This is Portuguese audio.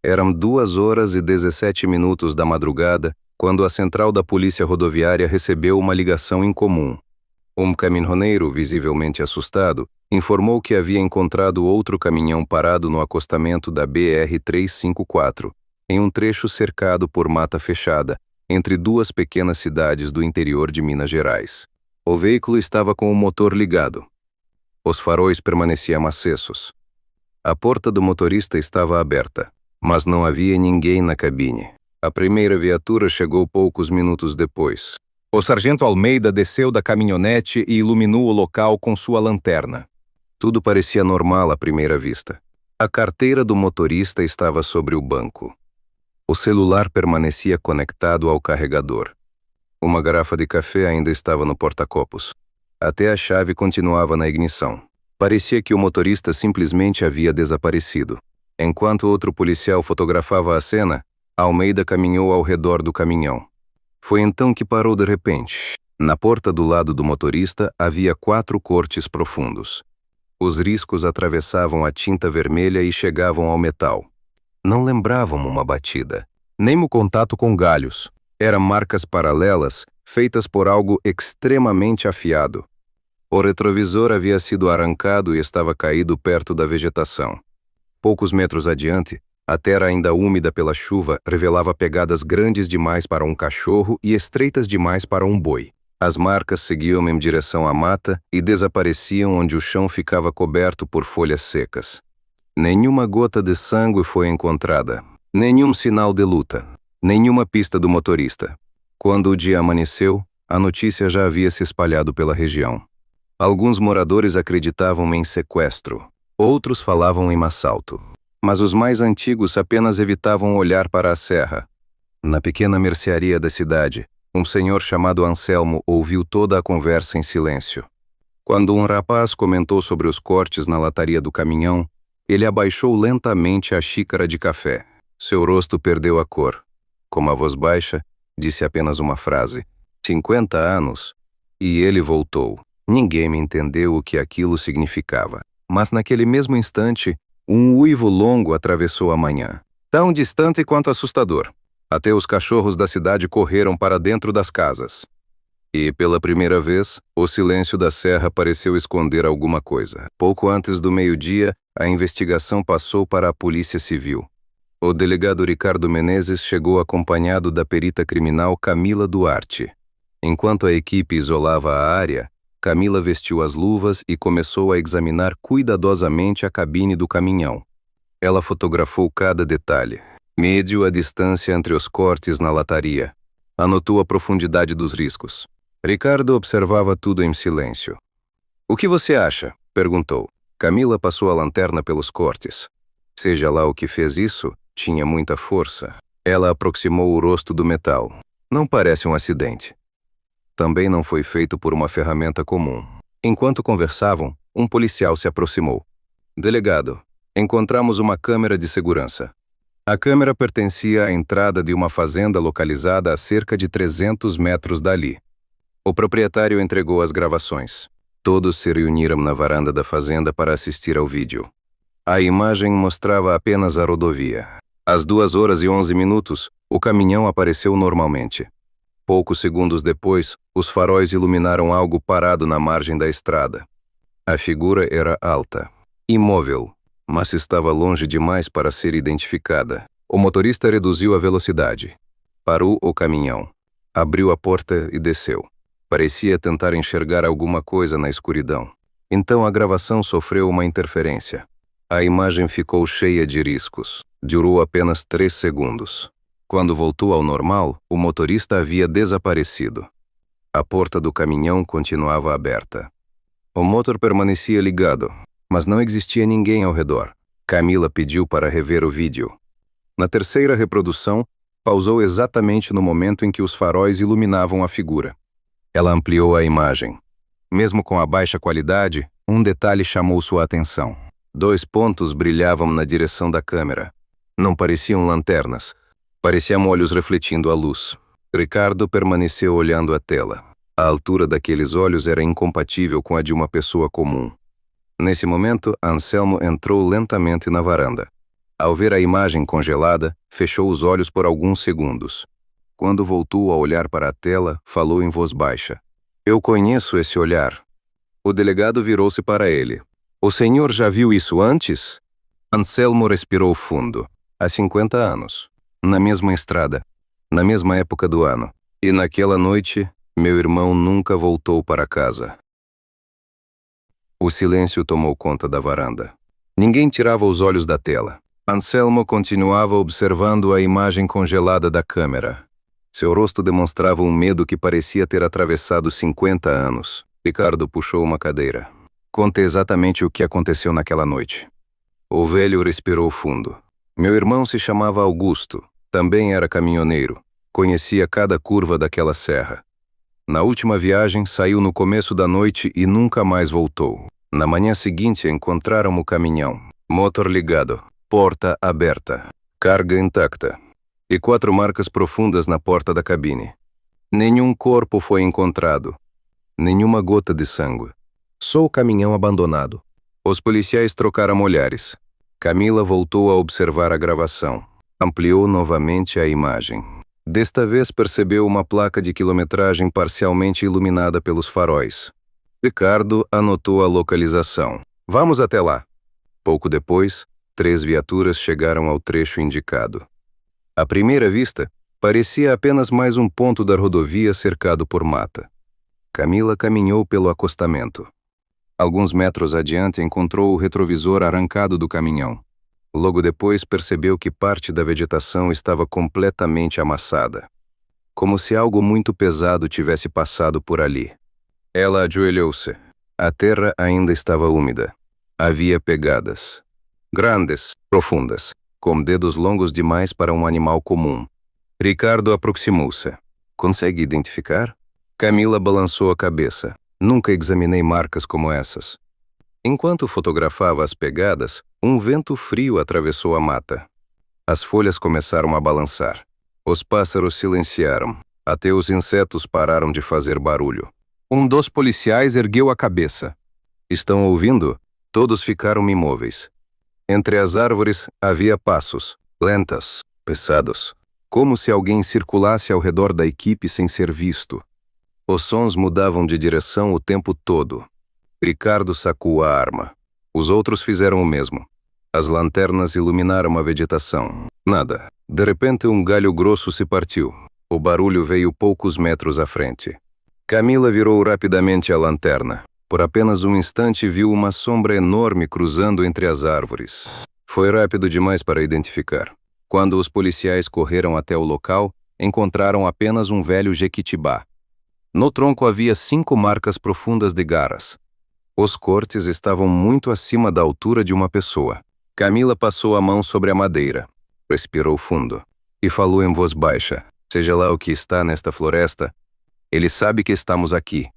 Eram 2h17 da madrugada, quando a central da polícia rodoviária recebeu uma ligação incomum. Um caminhoneiro, visivelmente assustado, informou que havia encontrado outro caminhão parado no acostamento da BR-354, em um trecho cercado por mata fechada, entre duas pequenas cidades do interior de Minas Gerais. O veículo estava com o motor ligado. Os faróis permaneciam acessos. A porta do motorista estava aberta, mas não havia ninguém na cabine. A primeira viatura chegou poucos minutos depois. O sargento Almeida desceu da caminhonete e iluminou o local com sua lanterna. Tudo parecia normal à primeira vista. A carteira do motorista estava sobre o banco. O celular permanecia conectado ao carregador. Uma garrafa de café ainda estava no porta-copos. Até a chave continuava na ignição. Parecia que o motorista simplesmente havia desaparecido. Enquanto outro policial fotografava a cena, Almeida caminhou ao redor do caminhão. Foi então que parou de repente. Na porta do lado do motorista havia 4 cortes profundos. Os riscos atravessavam a tinta vermelha e chegavam ao metal. Não lembravam uma batida, nem o contato com galhos. Eram marcas paralelas, feitas por algo extremamente afiado. O retrovisor havia sido arrancado e estava caído perto da vegetação. Poucos metros adiante, a terra ainda úmida pela chuva revelava pegadas grandes demais para um cachorro e estreitas demais para um boi. As marcas seguiam em direção à mata e desapareciam onde o chão ficava coberto por folhas secas. Nenhuma gota de sangue foi encontrada, nenhum sinal de luta, nenhuma pista do motorista. Quando o dia amanheceu, a notícia já havia se espalhado pela região. Alguns moradores acreditavam em sequestro, outros falavam em assalto. Mas os mais antigos apenas evitavam olhar para a serra. Na pequena mercearia da cidade, um senhor chamado Anselmo ouviu toda a conversa em silêncio. Quando um rapaz comentou sobre os cortes na lataria do caminhão, ele abaixou lentamente a xícara de café. Seu rosto perdeu a cor. Com uma voz baixa, disse apenas uma frase: 50 anos? E ele voltou. Ninguém me entendeu o que aquilo significava. Mas naquele mesmo instante, um uivo longo atravessou a manhã. Tão distante quanto assustador. Até os cachorros da cidade correram para dentro das casas. E, pela primeira vez, o silêncio da serra pareceu esconder alguma coisa. Pouco antes do meio-dia, a investigação passou para a Polícia Civil. O delegado Ricardo Menezes chegou acompanhado da perita criminal Camila Duarte. Enquanto a equipe isolava a área, Camila vestiu as luvas e começou a examinar cuidadosamente a cabine do caminhão. Ela fotografou cada detalhe. Mediu a distância entre os cortes na lataria. Anotou a profundidade dos riscos. Ricardo observava tudo em silêncio. "O que você acha?" perguntou. Camila passou a lanterna pelos cortes. Seja lá o que fez isso, tinha muita força. Ela aproximou o rosto do metal. Não parece um acidente. Também não foi feito por uma ferramenta comum. Enquanto conversavam, um policial se aproximou. "Delegado, encontramos uma câmera de segurança." A câmera pertencia à entrada de uma fazenda localizada a cerca de 300 metros dali. O proprietário entregou as gravações. Todos se reuniram na varanda da fazenda para assistir ao vídeo. A imagem mostrava apenas a rodovia. Às 2h11, o caminhão apareceu normalmente. Poucos segundos depois, os faróis iluminaram algo parado na margem da estrada. A figura era alta, imóvel, mas estava longe demais para ser identificada. O motorista reduziu a velocidade. Parou o caminhão. Abriu a porta e desceu. Parecia tentar enxergar alguma coisa na escuridão. Então a gravação sofreu uma interferência. A imagem ficou cheia de riscos. Durou apenas 3 segundos. Quando voltou ao normal, o motorista havia desaparecido. A porta do caminhão continuava aberta. O motor permanecia ligado, mas não existia ninguém ao redor. Camila pediu para rever o vídeo. Na terceira reprodução, pausou exatamente no momento em que os faróis iluminavam a figura. Ela ampliou a imagem. Mesmo com a baixa qualidade, um detalhe chamou sua atenção. 2 pontos brilhavam na direção da câmera. Não pareciam lanternas. Pareciam olhos refletindo a luz. Ricardo permaneceu olhando a tela. A altura daqueles olhos era incompatível com a de uma pessoa comum. Nesse momento, Anselmo entrou lentamente na varanda. Ao ver a imagem congelada, fechou os olhos por alguns segundos. Quando voltou a olhar para a tela, falou em voz baixa. Eu conheço esse olhar. O delegado virou-se para ele. O senhor já viu isso antes? Anselmo respirou fundo. Há 50 anos. Na mesma estrada. Na mesma época do ano. E naquela noite, meu irmão nunca voltou para casa. O silêncio tomou conta da varanda. Ninguém tirava os olhos da tela. Anselmo continuava observando a imagem congelada da câmera. Seu rosto demonstrava um medo que parecia ter atravessado 50 anos. Ricardo puxou uma cadeira. Conte exatamente o que aconteceu naquela noite. O velho respirou fundo. Meu irmão se chamava Augusto. Também era caminhoneiro. Conhecia cada curva daquela serra. Na última viagem, saiu no começo da noite e nunca mais voltou. Na manhã seguinte, encontraram o caminhão. Motor ligado. Porta aberta. Carga intacta. E 4 marcas profundas na porta da cabine. Nenhum corpo foi encontrado. Nenhuma gota de sangue. Só o caminhão abandonado. Os policiais trocaram olhares. Camila voltou a observar a gravação. Ampliou novamente a imagem. Desta vez percebeu uma placa de quilometragem parcialmente iluminada pelos faróis. Ricardo anotou a localização. Vamos até lá. Pouco depois, 3 viaturas chegaram ao trecho indicado. À primeira vista, parecia apenas mais um ponto da rodovia cercado por mata. Camila caminhou pelo acostamento. Alguns metros adiante encontrou o retrovisor arrancado do caminhão. Logo depois percebeu que parte da vegetação estava completamente amassada. Como se algo muito pesado tivesse passado por ali. Ela ajoelhou-se. A terra ainda estava úmida. Havia pegadas. Grandes, profundas, com dedos longos demais para um animal comum. Ricardo aproximou-se. Consegue identificar? Camila balançou a cabeça. Nunca examinei marcas como essas. Enquanto fotografava as pegadas, um vento frio atravessou a mata. As folhas começaram a balançar. Os pássaros silenciaram. Até os insetos pararam de fazer barulho. Um dos policiais ergueu a cabeça. Estão ouvindo? Todos ficaram imóveis. Entre as árvores havia passos, lentas, pesados, como se alguém circulasse ao redor da equipe sem ser visto. Os sons mudavam de direção o tempo todo. Ricardo sacou a arma. Os outros fizeram o mesmo. As lanternas iluminaram a vegetação. Nada. De repente, um galho grosso se partiu. O barulho veio poucos metros à frente. Camila virou rapidamente a lanterna. Por apenas um instante, viu uma sombra enorme cruzando entre as árvores. Foi rápido demais para identificar. Quando os policiais correram até o local, encontraram apenas um velho jequitibá. No tronco havia 5 marcas profundas de garras. Os cortes estavam muito acima da altura de uma pessoa. Camila passou a mão sobre a madeira, respirou fundo e falou em voz baixa: seja lá o que está nesta floresta, ele sabe que estamos aqui.